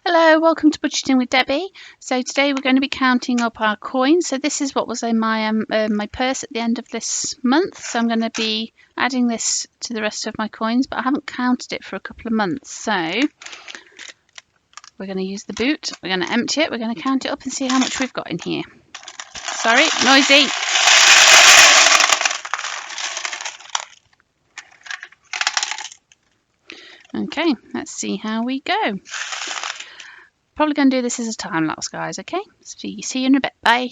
Hello, welcome to Budgeting with Debbie. So today we're going to be counting up our coins. So this is what was in my purse at the end of this month. So I'm going to be adding this to the rest of my coins, but I haven't counted it for a couple of months. So we're going to use the boot. We're going to empty it. We're going to count it up and see how much we've got in here. Sorry, noisy. Okay, let's see how we go. Probably going to do this as a time lapse, guys. Okay, see you in a bit. Bye.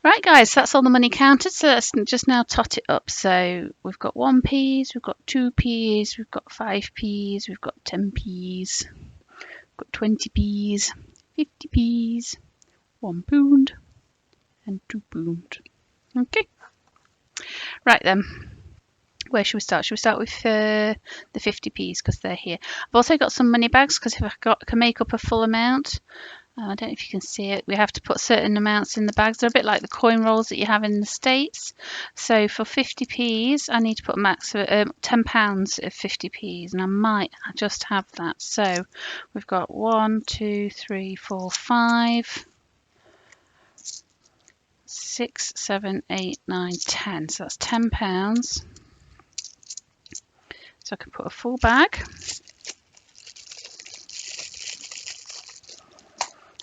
Right, guys, that's all the money counted. So let's just now tot it up. So we've got 1p's, we've got 2p's, we've got 5p's, we've got 10p's, we've got 20p's, 50p's, £1, and £2. Okay. Right then. Where should we start? Should we start with the 50p's because they're here? I've also got some money bags because if I can make up a full amount. I don't know if you can see it. We have to put certain amounts in the bags. They're a bit like the coin rolls that you have in the States. So for 50p's, I need to put a max of £10 of 50p's, and I might just have that. So we've got 1, 2, 3, 4, 5, 6, 7, 8, 9, 10. So that's £10. So I can put a full bag.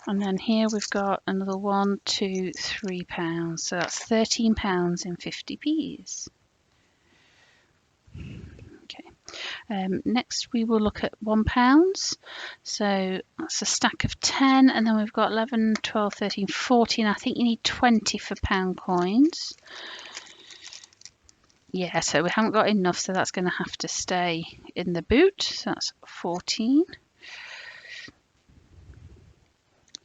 And then here we've got another £1, 2, 3 pounds. So that's £13 in 50p's. Okay. Next we will look at £1. So that's a stack of 10, and then we've got 11, 12, 13, 14. I think you need 20 for pound coins. Yeah, so we haven't got enough, so that's going to have to stay in the boot. So that's 14.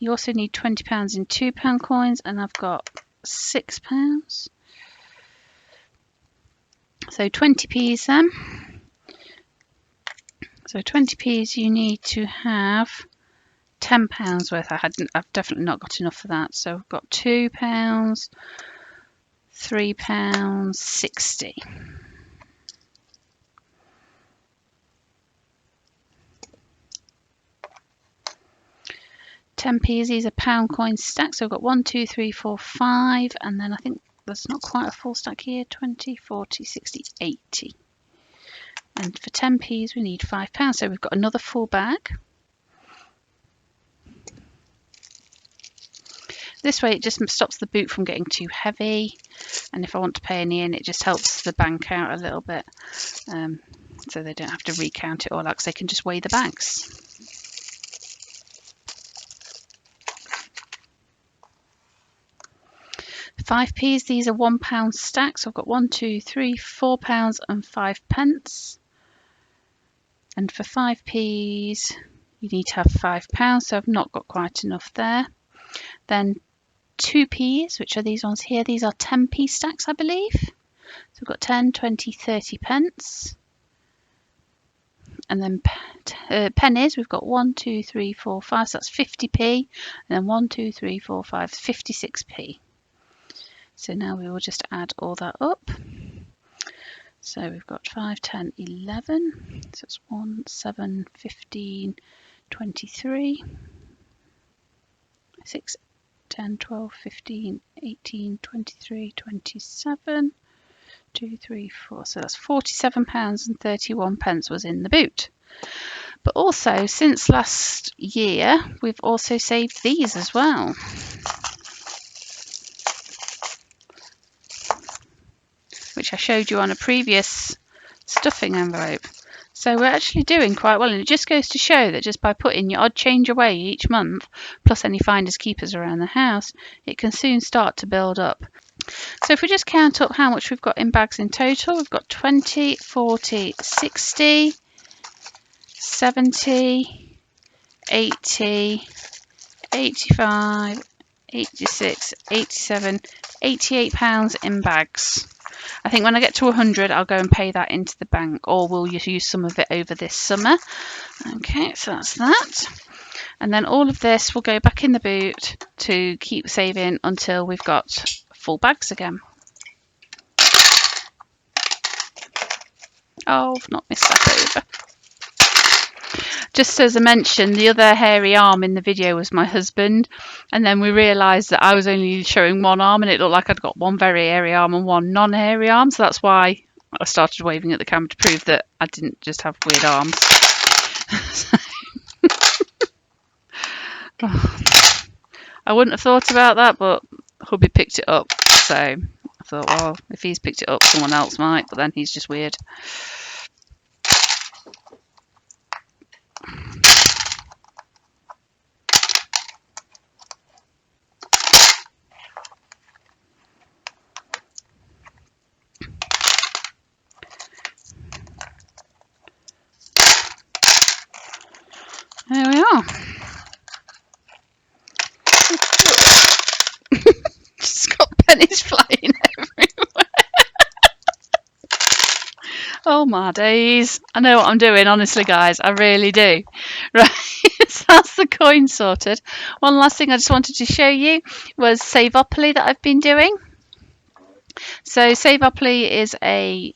You also need £20 in £2 coins, and I've got £6. So 20p's then. So 20p's you need to have £10 worth. I've definitely not got enough for that. So I've got £2, £3, 60. £10p's, these are pound coin stacks. So I've got 1, 2, 3, 4, 5, and then I think there's not quite a full stack here. 20, 40, 60, 80. And for 10p's we need £5. So we've got another full bag. This way it just stops the boot from getting too heavy, and if I want to pay any in, it just helps the bank out a little bit, so they don't have to recount it all out, because they can just weigh the bags. £5, these are £1 stacks. So I've got 1, 2, 3, £4 and 5p. And for 5p's, you need to have £5, so I've not got quite enough there. Then 2p's, which are these ones here, these are 10p stacks, I believe. So we've got 10, 20, 30p. And then pennies, we've got 1, 2, 3, 4, 5, so that's 50p. And then 1, 2, 3, 4, 5, 56p. So now we will just add all that up. So we've got 5, 10, 11. So it's 1, 7, 15, 23, 6, 10, 12, 15, 18, 23, 27, 2, 3, 4. So that's £47 and 31p was in the boot. But also, since last year, we've also saved these as well. Which I showed you on a previous stuffing envelope. So we're actually doing quite well, and it just goes to show that just by putting your odd change away each month, plus any finders keepers around the house, it can soon start to build up. So if we just count up how much we've got in bags in total, we've got 20, 40, 60, 70, 80, 85, 86, 87, £88 in bags. I think when I get to 100, I'll go and pay that into the bank, or we'll use some of it over this summer. Okay, so that's that. And then all of this will go back in the boot to keep saving until we've got full bags again. Oh, I've not missed that over. Just as I mentioned, the other hairy arm in the video was my husband, and then we realised that I was only showing one arm, and it looked like I'd got one very hairy arm and one non-hairy arm, so that's why I started waving at the camera to prove that I didn't just have weird arms. I wouldn't have thought about that, but hubby picked it up, so I thought, well, if he's picked it up, someone else might, but then he's just weird. There we are. Just got pennies flying everywhere. Oh my days. I know what I'm doing, honestly, guys. I really do. Right, so that's the coin sorted. One last thing I just wanted to show you was Saveopoly that I've been doing. So Saveopoly is a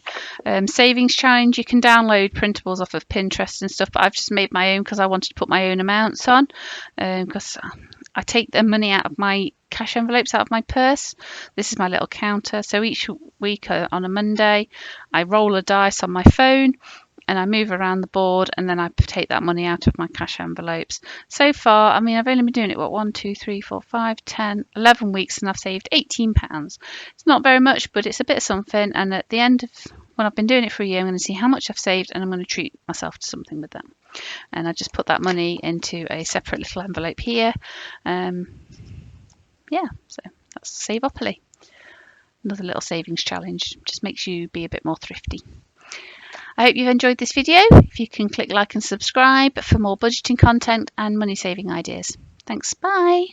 savings challenge. You can download printables off of Pinterest and stuff, but I've just made my own because I wanted to put my own amounts on, because I take the money out of my cash envelopes out of my purse. This is my little counter. So each week on a Monday, I roll a dice on my phone and I move around the board, and then I take that money out of my cash envelopes. So far, I mean, I've only been doing it, 1, 2, 3, 4, 5, 10, 11 weeks, and I've saved £18. It's not very much, but it's a bit of something. And at the end of when I've been doing it for a year, I'm going to see how much I've saved, and I'm going to treat myself to something with that. And I just put that money into a separate little envelope here. Yeah, so that's Saveopoly. Another little savings challenge. Just makes you be a bit more thrifty. I hope you've enjoyed this video. If you can click like and subscribe for more budgeting content and money saving ideas. Thanks, bye.